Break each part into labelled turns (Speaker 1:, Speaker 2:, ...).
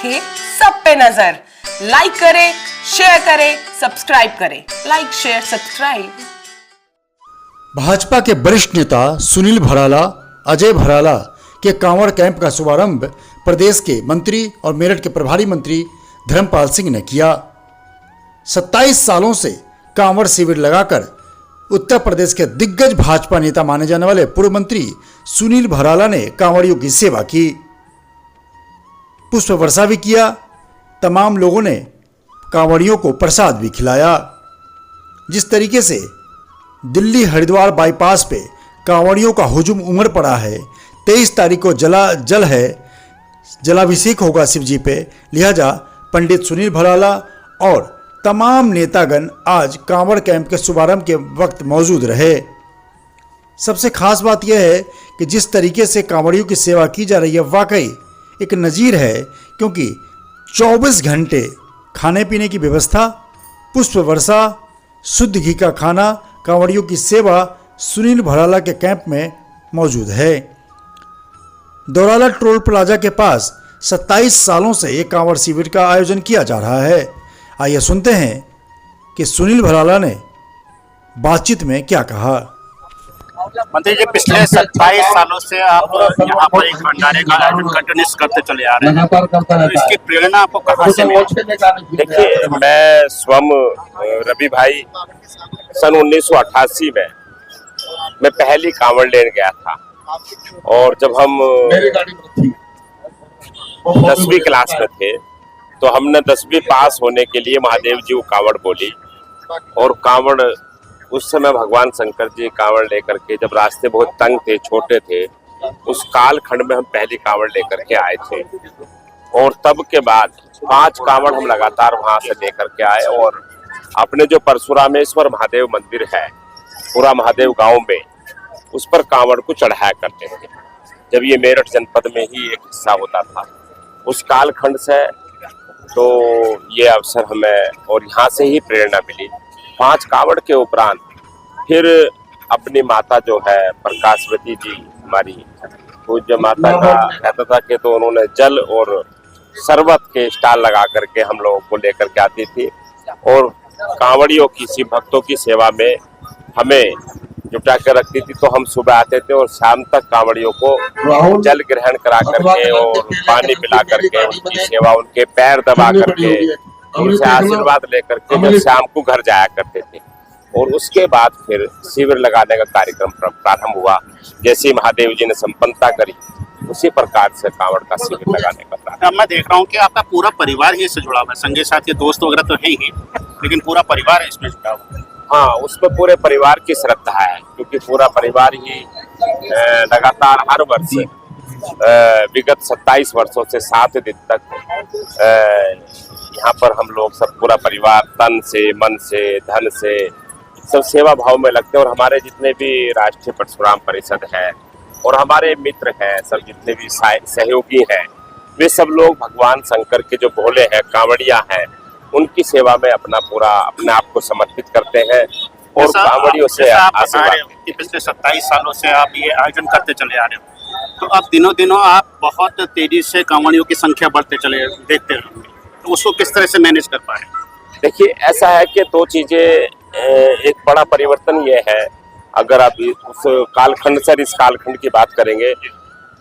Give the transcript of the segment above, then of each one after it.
Speaker 1: रखे सब पे नजर। लाइक करें, शेयर करें, सब्सक्राइब करें। Like, share, subscribe.
Speaker 2: भाजपा के वरिष्ठ नेता सुनील भराला, अजय भराला के कांवड़ कैंप का शुभारंभ प्रदेश के मंत्री और मेरठ के प्रभारी मंत्री धर्मपाल सिंह ने किया। 27 सालों से कांवड़ शिविर लगाकर उत्तर प्रदेश के दिग्गज भाजपा नेता माने जाने वाले पूर्व मंत्री सुनील भराला ने कांवड़ियों की सेवा की, पुष्प वर्षा भी किया। तमाम लोगों ने कांवड़ियों को प्रसाद भी खिलाया। जिस तरीके से दिल्ली हरिद्वार बाईपास पे कांवड़ियों का हुजूम उमड़ पड़ा है, 23 तारीख को जलाभिषेक होगा शिव जी पे, लिहाजा पंडित सुनील भराला और तमाम नेतागण आज कांवड़ कैंप के शुभारंभ के वक्त मौजूद रहे। सबसे खास बात यह है कि जिस तरीके से कांवड़ियों की सेवा की जा रही है, वाकई एक नज़ीर है, क्योंकि 24 घंटे खाने पीने की व्यवस्था, पुष्प वर्षा, शुद्ध घी का खाना, कांवड़ियों की सेवा सुनील भराला के कैंप में मौजूद है। दौराला टोल प्लाजा के पास 27 सालों से एक कांवड़ शिविर का आयोजन किया जा रहा है। आइए सुनते हैं कि सुनील भराला ने बातचीत में क्या कहा।
Speaker 3: मंत्री जी, पिछले 27 सालों से आप यहाँ पर एक भंडारे का आयोजन कंटिन्यूस करते चले आ रहे हैं, तो इसकी प्रेरणा आपको कहाँ से मिली?
Speaker 4: देखिए, मैं स्वयं रवि भाई सन 1988 में मैं पहली कांवड़ लेने गया था, और जब हम 10वीं क्लास में थे तो हमने 10वीं पास होने के लिए महादेव जी को कांवड़ बोली, और कांवड़ उस समय भगवान शंकर जी कांवड़ लेकर के, जब रास्ते बहुत तंग थे, छोटे थे, उस काल खंड में हम पहली कांवड़ लेकर के आए थे। और तब के बाद 5 कांवड़ हम लगातार वहां से लेकर के आए, और अपने जो परशुरामेश्वर महादेव मंदिर है पूरा महादेव गांव में, उस पर कांवड़ को चढ़ाया करते थे, जब ये मेरठ जनपद में ही एक हिस्सा होता था। उस काल खंड से तो ये अवसर हमें और यहाँ से ही प्रेरणा मिली। 5 कांवड़ के उपरांत फिर अपनी माता जो है प्रकाशवती जी, हमारी पूज्य माता का कहता था कि, तो उन्होंने जल और शरबत के स्टॉल लगा करके हम लोगों को लेकर के आती थी, और कांवड़ियों की, शिव भक्तों की सेवा में हमें जुटा कर रखती थी। तो हम सुबह आते थे और शाम तक कांवड़ियों को जल ग्रहण करा करके और पानी पिला करके, उनकी सेवा, उनके पैर दबा करके, उनसे आशीर्वाद लेकर के जब शाम को घर जाया करते थे। और उसके बाद फिर शिविर लगाने का कार्यक्रम प्रारंभ हुआ। जैसे महादेव जी ने संपन्नता करी, उसी प्रकार से कांवड़ का शिविर लगाने का प्रारंभ।
Speaker 3: मैं देख रहा हूँ कि आपका पूरा परिवार ही इससे जुड़ा हुआ है, संगी साथी दोस्त वगैरह तो है ही, लेकिन पूरा परिवार इसमें जुड़ा हुआ है।
Speaker 4: हाँ, उसमें पूरे परिवार की श्रद्धा है, क्योंकि पूरा परिवार ही लगातार हर वर्ष विगत 27 वर्षों से 7 दिन तक यहाँ पर हम लोग सब पूरा परिवार तन से, मन से, धन से सब सेवा भाव में लगते हैं। और हमारे जितने भी राष्ट्रीय परशुराम परिषद है और हमारे मित्र हैं, सब जितने भी सहयोगी हैं, वे सब लोग भगवान शंकर के जो भोले हैं, कांवड़िया हैं, उनकी सेवा में अपना पूरा अपने आप को समर्पित करते हैं। और कांवड़ियों से
Speaker 3: पिछले 27 सालों से आप ये आयोजन करते चले आ रहे हो, तो अब दिनों दिनों आप बहुत तेजी से कांवड़ियों की संख्या बढ़ते चले देखते हैं, तो उसको किस तरह से मैनेज कर पाए?
Speaker 4: देखिए, ऐसा है कि 2 चीजें, एक बड़ा परिवर्तन ये है, अगर आप उस कालखंड से इस कालखंड की बात करेंगे,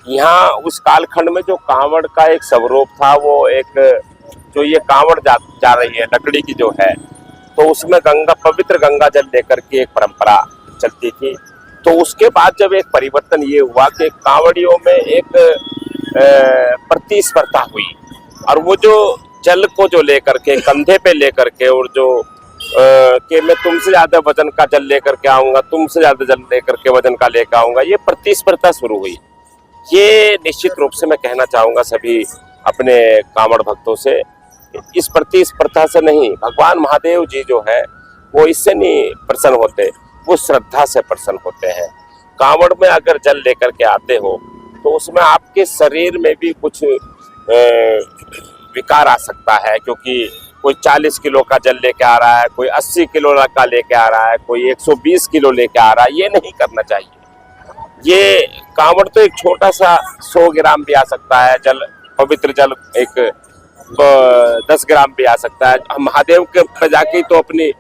Speaker 4: यहाँ उस कालखंड में जो कांवड़ का एक स्वरूप था, वो एक जो ये कांवड़ जा रही है लकड़ी की जो है, तो उसमें पवित्र गंगा जल लेकर के एक परंपरा चलती थी। तो उसके बाद जब एक परिवर्तन ये हुआ कि कांवड़ियों में एक प्रतिस्पर्धा हुई, और वो जो जल को जो लेकर के कंधे पे लेकर के, और जो कि मैं तुमसे ज्यादा वजन का जल लेकर के आऊंगा, तुमसे ज्यादा जल लेकर के वजन का लेकर आऊंगा, ये प्रतिस्पर्धा शुरू हुई। ये निश्चित रूप से मैं कहना चाहूंगा सभी अपने कांवड़ भक्तों से, इस प्रतिस्पर्धा से नहीं, भगवान महादेव जी जो है वो इससे नहीं प्रसन्न होते, वो श्रद्धा से प्रसन्न होते हैं। कांवड़ में अगर जल लेकर के आते हो तो उसमें आपके शरीर में भी कुछ विकार आ सकता है, क्योंकि कोई 40 किलो का जल लेके आ रहा है, कोई 80 किलो का लेके आ रहा है, कोई 120 किलो लेके आ रहा है। ये नहीं करना चाहिए। ये कांवड़ तो एक छोटा सा 100 ग्राम भी आ सकता है जल, पवित्र जल एक 10 ग्राम भी आ सकता है। हम महादेव के पे जाके तो अपनी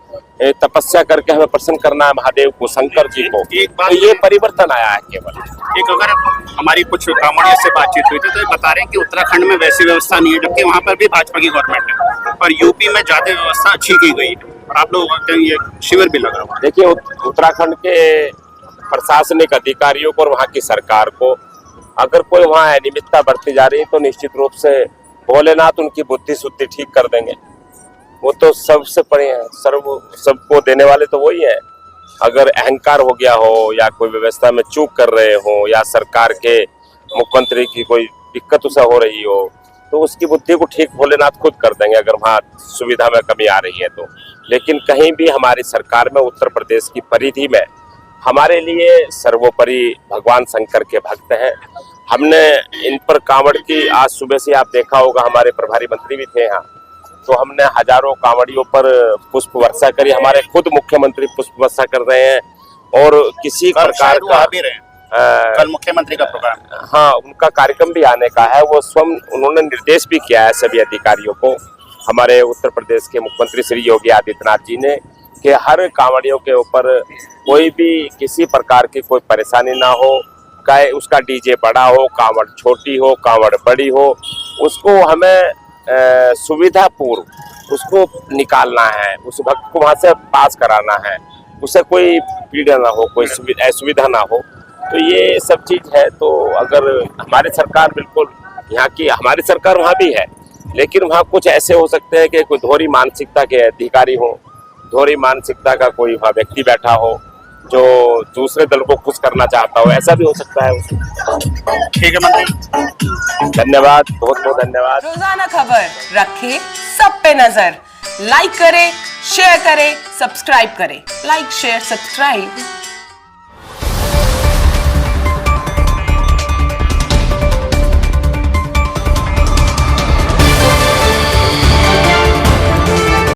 Speaker 4: तपस्या करके हमें प्रसन्न करना है महादेव को, शंकर जी को।
Speaker 3: एक बात
Speaker 4: तो ये परिवर्तन आया है केवल।
Speaker 3: एक अगर हमारी कुछ कांवड़ियों से बातचीत हुई थी तो ये बता रहे हैं कि उत्तराखंड में वैसी व्यवस्था नहीं है, जबकि वहाँ पर भी भाजपा की गवर्नमेंट है, और यूपी में ज्यादा व्यवस्था अच्छी की गई है और आप लोग कहते हैं ये शिविर भी लगा हुआ है।
Speaker 4: देखिए उत्तराखंड के प्रशासनिक अधिकारियों को और वहाँ की सरकार को अगर कोई वहाँ अनियमितता बरती जा रही है तो निश्चित रूप से भोलेनाथ उनकी बुद्धि शुद्धि ठीक कर देंगे। वो तो सबसे बड़े हैं, सबको देने वाले तो वही है। अगर अहंकार हो गया हो या कोई व्यवस्था में चूक कर रहे हो या सरकार के मुख्यमंत्री की कोई दिक्कत उसे हो रही हो तो उसकी बुद्धि को ठीक भोलेनाथ खुद कर देंगे, अगर वहाँ सुविधा में कमी आ रही है तो। लेकिन कहीं भी हमारी सरकार में उत्तर प्रदेश की परिधि में हमारे लिए सर्वोपरि भगवान शंकर के भक्त हैं। हमने इन पर कांवड़ की आज सुबह से आप देखा होगा, हमारे प्रभारी मंत्री भी थे यहाँ, तो हमने हजारों कांवड़ियों पर पुष्प वर्षा करी। हमारे खुद मुख्यमंत्री पुष्प वर्षा कर रहे हैं और किसी प्रकार का
Speaker 3: भी रहे कल मुख्यमंत्री का प्रोग्राम,
Speaker 4: हाँ उनका कार्यक्रम भी आने का है। वो स्वयं उन्होंने निर्देश भी किया है सभी अधिकारियों को, हमारे उत्तर प्रदेश के मुख्यमंत्री श्री योगी आदित्यनाथ जी ने, कि हर कांवड़ियों के ऊपर कोई भी किसी प्रकार की कोई परेशानी ना हो, चाहे उसका डीजे बड़ा हो, कांवड़ छोटी हो, कांवड़ बड़ी हो, उसको हमें सुविधा पूर्व उसको निकालना है, उस भक्त को वहां से पास कराना है, उसे कोई पीड़ा ना हो, कोई असुविधा ना हो। तो ये सब चीज है। तो अगर हमारी सरकार बिल्कुल यहाँ की, हमारी सरकार वहाँ भी है, लेकिन वहाँ कुछ ऐसे हो सकते हैं कि कोई धोरी मानसिकता के अधिकारी हो, धोरी मानसिकता का कोई वहाँ व्यक्ति बैठा हो जो दूसरे दल को खुश करना चाहता हो, ऐसा भी हो सकता है।
Speaker 3: ठीक है मंत्री,
Speaker 4: धन्यवाद, बहुत बहुत धन्यवाद।
Speaker 1: रोजाना खबर रखे सब पे नजर, लाइक करें, शेयर करें, सब्सक्राइब करें। Like share subscribe